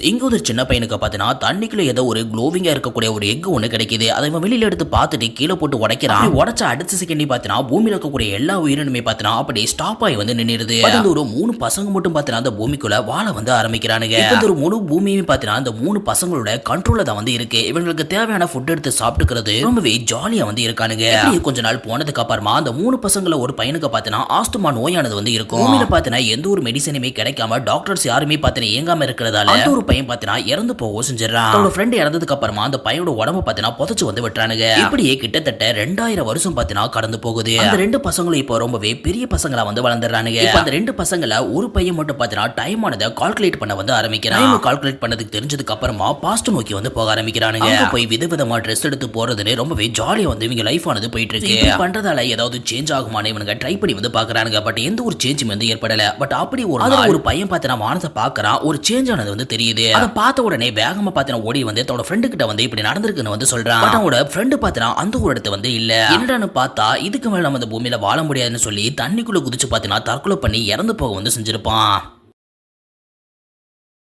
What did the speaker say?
இங்க ஒரு சின்ன பையனுக்கு பார்த்தீங்கன்னா தண்ணிக்குள்ள ஏதோ ஒரு க்ளோவிங்கா இருக்கக்கூடிய ஒரு எக் ஒன்று கிடைக்குது. அதை இவன் வெளியில எடுத்து பார்த்துட்டு கீழே போட்டு உடைக்கிறான். உடைச்ச அடுத்த செகண்ட் பார்த்தீங்கன்னா பூமியில இருக்கக்கூடிய எல்லா உயிரினுமே பார்த்தீங்கன்னா அப்படியே ஸ்டாப் ஆகி வந்து நின்னுடுது. அது ஒரு 3 பசங்க மட்டும் பார்த்தீங்கன்னா அந்த பூமிக்குள்ள வாழ வந்து ஆரம்பிக்கிறானுங்க. இந்த ஒரு முழு பூமியுமே பார்த்தீங்கன்னா அந்த 3 பசங்களோட கண்ட்ரோல்ல தான் வந்து இருக்கு. இவங்களுக்கு தேவையான ஃபுட் எடுத்து சாப்பிட்டுக்கிறது ரொம்பவே ஜாலியா வந்து இருக்கானுங்க. கொஞ்ச நாள் போனதுக்கு அப்புறமா அந்த 3 பசங்கள ஒரு பையனுக்கு பார்த்தீங்கன்னா ஆஸ்துமா நோயானது வந்து இருக்கும். பூமியில பார்த்தீங்கன்னா எந்த ஒரு மெடிசனுமே கிடைக்காம டாக்டர்ஸ் யாருமே பார்த்தீங்கன்னா இயங்காம இருக்கிறதால ஒரு பையன் பார்த்தீங்கன்னா இறந்து போக செஞ்சிடறான். அவனோட ஃப்ரெண்ட் இறந்ததுக்கு அப்புறமா அந்த பையனோட உடம்பு பார்த்தீங்கன்னா புதைச்சு வந்து விட்டுறானுங்க. இப்படியே கிட்டத்தட்ட 2000 வருஷம் பார்த்தீங்கன்னா கடந்து போகுது. அந்த 2 பசங்களும் இப்போ ரொம்பவே பெரிய பசங்களா வந்து வளர்ந்துறானுங்க. இப்போ அந்த 2 பசங்கள ஒரு பையன் மட்டும் பார்த்தீங்கன்னா டைம் ஆனதை கால்குலேட் பண்ண வந்து ஆரம்பிக்கிறான். டைம் கால்குலேட் பண்ணதுக்கு தெரிஞ்சதுக்கு அப்புறமா பாஸ்ட் நோக்கி வந்து போக ஆரம்பிக்கிறானுங்க. அங்க போய் விதவிதமா ட்ரெஸ் எடுத்து போறதுன்னு ரொம்பவே ஜாலியா வந்து இவங்க லைஃப் ஆனது போயிட்டு இருக்கு. பண்றதால ஏதாவது சேஞ்ச் ஆகுமான்னு இவங்க ட்ரை பண்ணி வந்து பாக்குறானுங்க. பட் எந்த ஒரு சேஞ்சும் வந்து ஏற்படல. பட் அப்படி ஒரு பையன் பார்த்தீங்கன்னா வானத்தை பாக்குறான். ஒரு சேஞ்ச் ஆனது வந்து தெரியுது. அதை பார்த்த உடனே வேகமா பார்த்தீங்கன்னா ஓடி வந்து தன்னோட ஃப்ரெண்டு கிட்ட வந்து இப்படி நடந்திருக்குன்னு வந்து சொல்றான். அவனோட ஃப்ரெண்டு பார்த்தீங்கன்னா அந்த ஒரு இடத்துல வந்து இல்ல. என்னடான்னு பார்த்தா இதுக்கு மேல நம்ம இந்த பூமியில வாழ முடியாதுன்னு சொல்லி தண்ணிக்குள்ள குதிச்சு பார்த்தீங்கன்னா தற்கொலை பண்ணி இறந்து போக வந்து செஞ்சிருப்பான்.